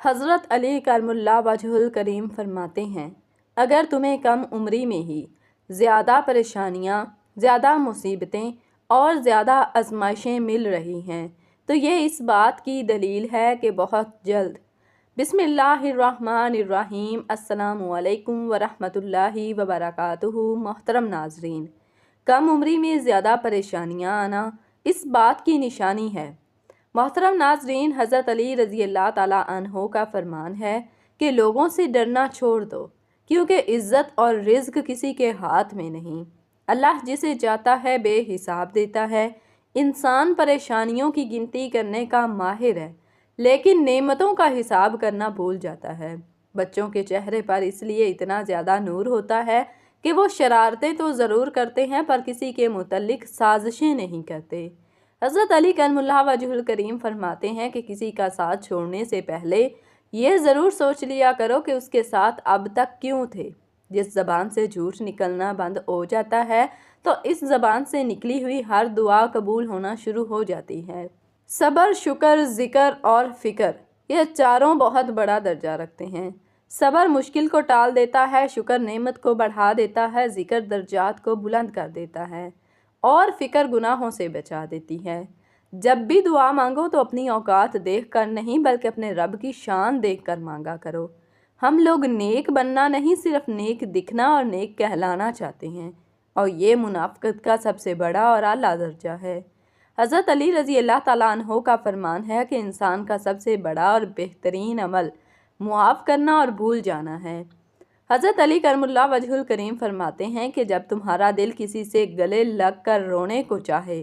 حضرت علی کرم اللہ وجہ الکریم فرماتے ہیں، اگر تمہیں کم عمری میں ہی زیادہ پریشانیاں، زیادہ مصیبتیں اور زیادہ آزمائشیں مل رہی ہیں تو یہ اس بات کی دلیل ہے کہ بہت جلد بسم اللہ الرحمن الرحیم۔ السلام علیکم ورحمۃ اللہ وبرکاتہ۔ محترم ناظرین، کم عمری میں زیادہ پریشانیاں آنا اس بات کی نشانی ہے۔ محترم ناظرین، حضرت علی رضی اللہ تعالیٰ عنہ کا فرمان ہے کہ لوگوں سے ڈرنا چھوڑ دو، کیونکہ عزت اور رزق کسی کے ہاتھ میں نہیں۔ اللہ جسے چاہتا ہے بے حساب دیتا ہے۔ انسان پریشانیوں کی گنتی کرنے کا ماہر ہے، لیکن نعمتوں کا حساب کرنا بھول جاتا ہے۔ بچوں کے چہرے پر اس لیے اتنا زیادہ نور ہوتا ہے کہ وہ شرارتیں تو ضرور کرتے ہیں پر کسی کے متعلق سازشیں نہیں کرتے۔ حضرت علی کرم اللہ وجہ الکریم فرماتے ہیں کہ کسی کا ساتھ چھوڑنے سے پہلے یہ ضرور سوچ لیا کرو کہ اس کے ساتھ اب تک کیوں تھے۔ جس زبان سے جھوٹ نکلنا بند ہو جاتا ہے تو اس زبان سے نکلی ہوئی ہر دعا قبول ہونا شروع ہو جاتی ہے۔ صبر، شکر، ذکر اور فکر، یہ چاروں بہت بڑا درجہ رکھتے ہیں۔ صبر مشکل کو ٹال دیتا ہے، شکر نعمت کو بڑھا دیتا ہے، ذکر درجات کو بلند کر دیتا ہے اور فکر گناہوں سے بچا دیتی ہے۔ جب بھی دعا مانگو تو اپنی اوقات دیکھ کر نہیں بلکہ اپنے رب کی شان دیکھ کر مانگا کرو۔ ہم لوگ نیک بننا نہیں، صرف نیک دکھنا اور نیک کہلانا چاہتے ہیں، اور یہ منافقت کا سب سے بڑا اور اعلیٰ درجہ ہے۔ حضرت علی رضی اللہ تعالیٰ عنہ کا فرمان ہے کہ انسان کا سب سے بڑا اور بہترین عمل معاف کرنا اور بھول جانا ہے۔ حضرت علی کرم اللہ وجہ الکریم فرماتے ہیں کہ جب تمہارا دل کسی سے گلے لگ کر رونے کو چاہے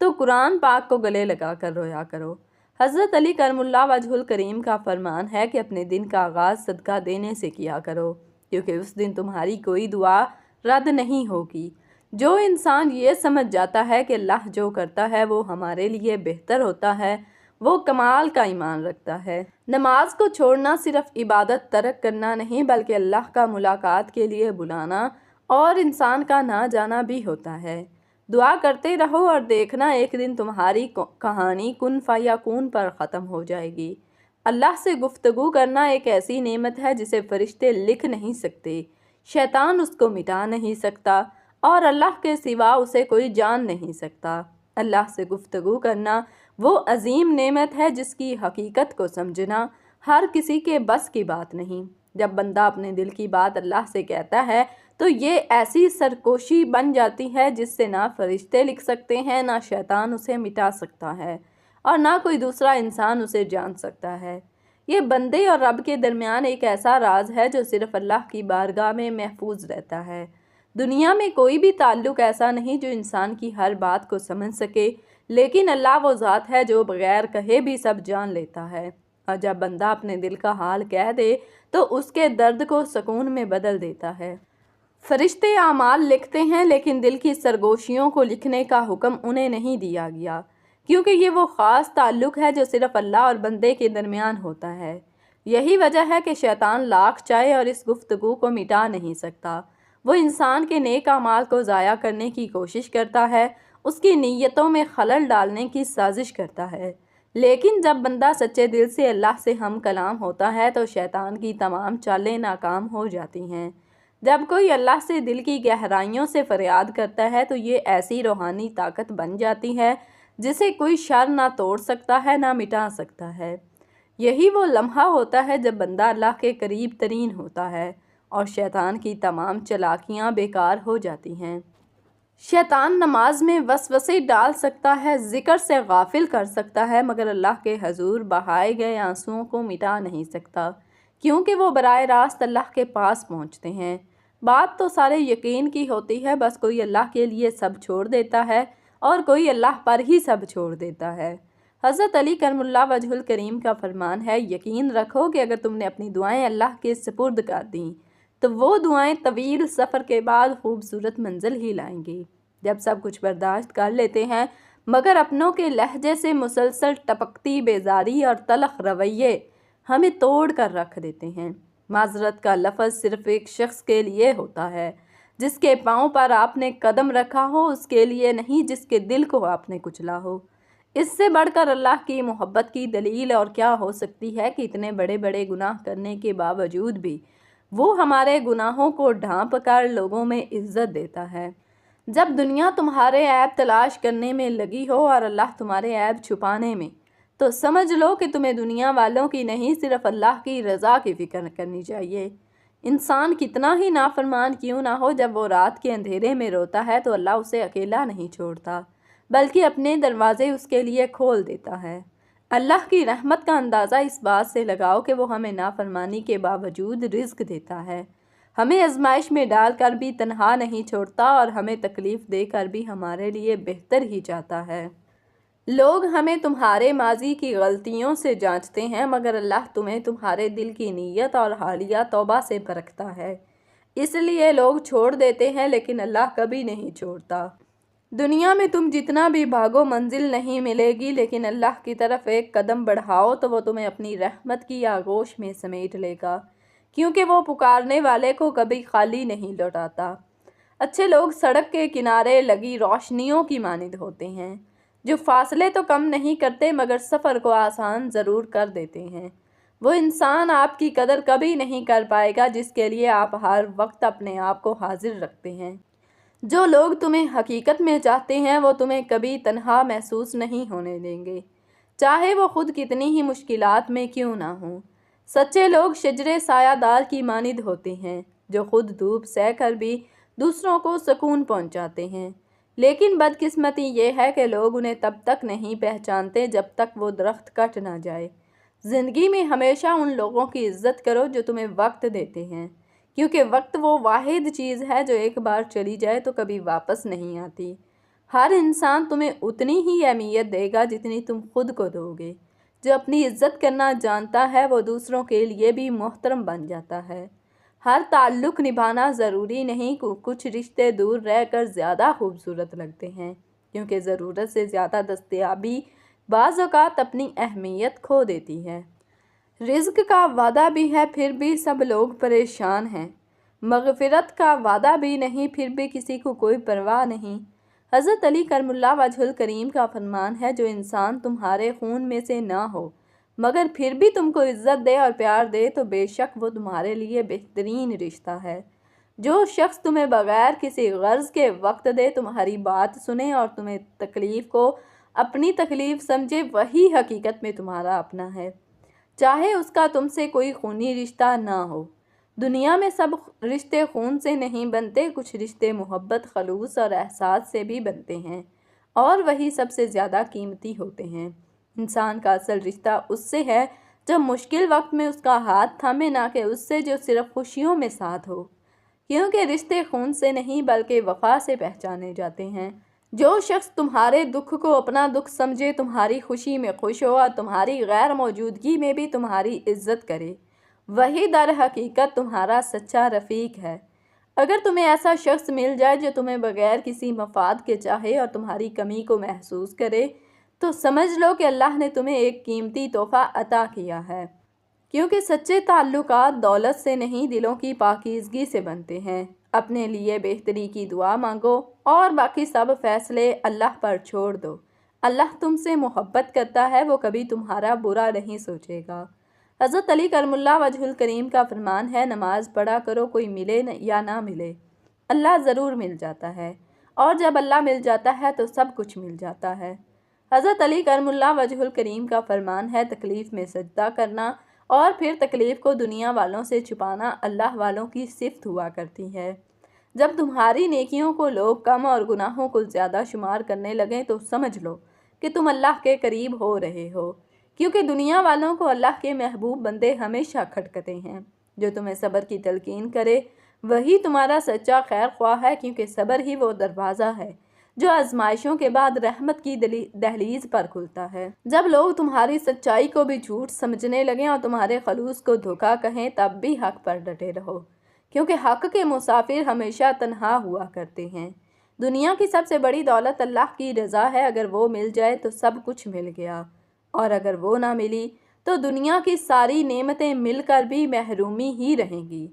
تو قرآن پاک کو گلے لگا کر رویا کرو۔ حضرت علی کرم اللہ وجہ الکریم کا فرمان ہے کہ اپنے دن کا آغاز صدقہ دینے سے کیا کرو، کیونکہ اس دن تمہاری کوئی دعا رد نہیں ہوگی۔ جو انسان یہ سمجھ جاتا ہے کہ اللہ جو کرتا ہے وہ ہمارے لیے بہتر ہوتا ہے، وہ کمال کا ایمان رکھتا ہے۔ نماز کو چھوڑنا صرف عبادت ترک کرنا نہیں بلکہ اللہ کا ملاقات کے لیے بلانا اور انسان کا نہ جانا بھی ہوتا ہے۔ دعا کرتے رہو اور دیکھنا ایک دن تمہاری کہانی کن فیکون پر ختم ہو جائے گی۔ اللہ سے گفتگو کرنا ایک ایسی نعمت ہے جسے فرشتے لکھ نہیں سکتے، شیطان اس کو مٹا نہیں سکتا اور اللہ کے سوا اسے کوئی جان نہیں سکتا۔ اللہ سے گفتگو کرنا وہ عظیم نعمت ہے جس کی حقیقت کو سمجھنا ہر کسی کے بس کی بات نہیں۔ جب بندہ اپنے دل کی بات اللہ سے کہتا ہے تو یہ ایسی سرکوشی بن جاتی ہے جس سے نہ فرشتے لکھ سکتے ہیں، نہ شیطان اسے مٹا سکتا ہے اور نہ کوئی دوسرا انسان اسے جان سکتا ہے۔ یہ بندے اور رب کے درمیان ایک ایسا راز ہے جو صرف اللہ کی بارگاہ میں محفوظ رہتا ہے۔ دنیا میں کوئی بھی تعلق ایسا نہیں جو انسان کی ہر بات کو سمجھ سکے، لیکن اللہ وہ ذات ہے جو بغیر کہے بھی سب جان لیتا ہے، اور جب بندہ اپنے دل کا حال کہہ دے تو اس کے درد کو سکون میں بدل دیتا ہے۔ فرشتے اعمال لکھتے ہیں لیکن دل کی سرگوشیوں کو لکھنے کا حکم انہیں نہیں دیا گیا، کیونکہ یہ وہ خاص تعلق ہے جو صرف اللہ اور بندے کے درمیان ہوتا ہے۔ یہی وجہ ہے کہ شیطان لاکھ چاہے اور اس گفتگو کو مٹا نہیں سکتا۔ وہ انسان کے نیک اعمال کو ضائع کرنے کی کوشش کرتا ہے، اس کی نیتوں میں خلل ڈالنے کی سازش کرتا ہے، لیکن جب بندہ سچے دل سے اللہ سے ہم کلام ہوتا ہے تو شیطان کی تمام چالیں ناکام ہو جاتی ہیں۔ جب کوئی اللہ سے دل کی گہرائیوں سے فریاد کرتا ہے تو یہ ایسی روحانی طاقت بن جاتی ہے جسے کوئی شر نہ توڑ سکتا ہے نہ مٹا سکتا ہے۔ یہی وہ لمحہ ہوتا ہے جب بندہ اللہ کے قریب ترین ہوتا ہے اور شیطان کی تمام چالاکیاں بیکار ہو جاتی ہیں۔ شیطان نماز میں وسوسے ڈال سکتا ہے، ذکر سے غافل کر سکتا ہے، مگر اللہ کے حضور بہائے گئے آنسوؤں کو مٹا نہیں سکتا، کیونکہ وہ براہ راست اللہ کے پاس پہنچتے ہیں۔ بات تو سارے یقین کی ہوتی ہے، بس کوئی اللہ کے لیے سب چھوڑ دیتا ہے اور کوئی اللہ پر ہی سب چھوڑ دیتا ہے۔ حضرت علی کرم اللہ وجہ الکریم کا فرمان ہے، یقین رکھو کہ اگر تم نے اپنی دعائیں اللہ کے سپرد کر دیں تو وہ دعائیں طویل سفر کے بعد خوبصورت منزل ہی لائیں گی۔ جب سب کچھ برداشت کر لیتے ہیں مگر اپنوں کے لہجے سے مسلسل ٹپکتی بیزاری اور تلخ رویے ہمیں توڑ کر رکھ دیتے ہیں۔ معذرت کا لفظ صرف ایک شخص کے لیے ہوتا ہے، جس کے پاؤں پر آپ نے قدم رکھا ہو، اس کے لیے نہیں جس کے دل کو آپ نے کچلا ہو۔ اس سے بڑھ کر اللہ کی محبت کی دلیل اور کیا ہو سکتی ہے کہ اتنے بڑے بڑے گناہ کرنے کے باوجود بھی وہ ہمارے گناہوں کو ڈھانپ کر لوگوں میں عزت دیتا ہے۔ جب دنیا تمہارے عیب تلاش کرنے میں لگی ہو اور اللہ تمہارے عیب چھپانے میں، تو سمجھ لو کہ تمہیں دنیا والوں کی نہیں صرف اللہ کی رضا کی فکر کرنی چاہیے۔ انسان کتنا ہی نافرمان کیوں نہ ہو، جب وہ رات کے اندھیرے میں روتا ہے تو اللہ اسے اکیلا نہیں چھوڑتا، بلکہ اپنے دروازے اس کے لیے کھول دیتا ہے۔ اللہ کی رحمت کا اندازہ اس بات سے لگاؤ کہ وہ ہمیں نافرمانی کے باوجود رزق دیتا ہے، ہمیں آزمائش میں ڈال کر بھی تنہا نہیں چھوڑتا اور ہمیں تکلیف دے کر بھی ہمارے لیے بہتر ہی چاہتا ہے۔ لوگ ہمیں تمہارے ماضی کی غلطیوں سے جانچتے ہیں، مگر اللہ تمہیں تمہارے دل کی نیت اور حالیہ توبہ سے پرکھتا ہے۔ اس لیے لوگ چھوڑ دیتے ہیں لیکن اللہ کبھی نہیں چھوڑتا۔ دنیا میں تم جتنا بھی بھاگو منزل نہیں ملے گی، لیکن اللہ کی طرف ایک قدم بڑھاؤ تو وہ تمہیں اپنی رحمت کی آغوش میں سمیٹ لے گا، کیونکہ وہ پکارنے والے کو کبھی خالی نہیں لوٹاتا۔ اچھے لوگ سڑک کے کنارے لگی روشنیوں کی مانند ہوتے ہیں، جو فاصلے تو کم نہیں کرتے مگر سفر کو آسان ضرور کر دیتے ہیں۔ وہ انسان آپ کی قدر کبھی نہیں کر پائے گا جس کے لیے آپ ہر وقت اپنے آپ کو حاضر رکھتے ہیں۔ جو لوگ تمہیں حقیقت میں چاہتے ہیں وہ تمہیں کبھی تنہا محسوس نہیں ہونے دیں گے، چاہے وہ خود کتنی ہی مشکلات میں کیوں نہ ہوں۔ سچے لوگ شجرے سایہ دار کی مانند ہوتے ہیں، جو خود دھوپ سہ کر بھی دوسروں کو سکون پہنچاتے ہیں۔ لیکن بدقسمتی یہ ہے کہ لوگ انہیں تب تک نہیں پہچانتے جب تک وہ درخت کٹ نہ جائے۔ زندگی میں ہمیشہ ان لوگوں کی عزت کرو جو تمہیں وقت دیتے ہیں، کیونکہ وقت وہ واحد چیز ہے جو ایک بار چلی جائے تو کبھی واپس نہیں آتی۔ ہر انسان تمہیں اتنی ہی اہمیت دے گا جتنی تم خود کو دو گے۔ جو اپنی عزت کرنا جانتا ہے وہ دوسروں کے لیے بھی محترم بن جاتا ہے۔ ہر تعلق نبھانا ضروری نہیں، کچھ رشتے دور رہ کر زیادہ خوبصورت لگتے ہیں، کیونکہ ضرورت سے زیادہ دستیابی بعض اوقات اپنی اہمیت کھو دیتی ہے۔ رزق کا وعدہ بھی ہے پھر بھی سب لوگ پریشان ہیں، مغفرت کا وعدہ بھی نہیں پھر بھی کسی کو کوئی پرواہ نہیں۔ حضرت علی کرم اللہ وجہ الکریم کا فرمان ہے، جو انسان تمہارے خون میں سے نہ ہو مگر پھر بھی تم کو عزت دے اور پیار دے تو بے شک وہ تمہارے لیے بہترین رشتہ ہے۔ جو شخص تمہیں بغیر کسی غرض کے وقت دے، تمہاری بات سنے اور تمہیں تکلیف کو اپنی تکلیف سمجھے، وہی حقیقت میں تمہارا اپنا ہے، چاہے اس کا تم سے کوئی خونی رشتہ نہ ہو۔ دنیا میں سب رشتے خون سے نہیں بنتے، کچھ رشتے محبت، خلوص اور احساس سے بھی بنتے ہیں، اور وہی سب سے زیادہ قیمتی ہوتے ہیں۔ انسان کا اصل رشتہ اس سے ہے جو مشکل وقت میں اس کا ہاتھ تھامے، نہ کہ اس سے جو صرف خوشیوں میں ساتھ ہو، کیونکہ رشتے خون سے نہیں بلکہ وفا سے پہچانے جاتے ہیں۔ جو شخص تمہارے دکھ کو اپنا دکھ سمجھے، تمہاری خوشی میں خوش ہو اور تمہاری غیر موجودگی میں بھی تمہاری عزت کرے، وہی در حقیقت تمہارا سچا رفیق ہے۔ اگر تمہیں ایسا شخص مل جائے جو تمہیں بغیر کسی مفاد کے چاہے اور تمہاری کمی کو محسوس کرے، تو سمجھ لو کہ اللہ نے تمہیں ایک قیمتی تحفہ عطا کیا ہے، کیونکہ سچے تعلقات دولت سے نہیں دلوں کی پاکیزگی سے بنتے ہیں۔ اپنے لیے بہتری کی دعا مانگو اور باقی سب فیصلے اللہ پر چھوڑ دو۔ اللہ تم سے محبت کرتا ہے، وہ کبھی تمہارا برا نہیں سوچے گا۔ حضرت علی کرم اللہ وجہ الکریم کا فرمان ہے، نماز پڑھا کرو، کوئی ملے یا نہ ملے، اللہ ضرور مل جاتا ہے، اور جب اللہ مل جاتا ہے تو سب کچھ مل جاتا ہے۔ حضرت علی کرم اللہ وجہ الکریم کا فرمان ہے، تکلیف میں سجدہ کرنا اور پھر تکلیف کو دنیا والوں سے چھپانا اللہ والوں کی صفت ہوا کرتی ہے۔ جب تمہاری نیکیوں کو لوگ کم اور گناہوں کو زیادہ شمار کرنے لگیں تو سمجھ لو کہ تم اللہ کے قریب ہو رہے ہو، کیونکہ دنیا والوں کو اللہ کے محبوب بندے ہمیشہ کھٹکتے ہیں۔ جو تمہیں صبر کی تلقین کرے وہی تمہارا سچا خیر خواہ ہے، کیونکہ صبر ہی وہ دروازہ ہے جو آزمائشوں کے بعد رحمت کی دہلیز پر کھلتا ہے۔ جب لوگ تمہاری سچائی کو بھی جھوٹ سمجھنے لگیں اور تمہارے خلوص کو دھوکہ کہیں، تب بھی حق پر ڈٹے رہو، کیونکہ حق کے مسافر ہمیشہ تنہا ہوا کرتے ہیں۔ دنیا کی سب سے بڑی دولت اللہ کی رضا ہے، اگر وہ مل جائے تو سب کچھ مل گیا، اور اگر وہ نہ ملی تو دنیا کی ساری نعمتیں مل کر بھی محرومی ہی رہیں گی۔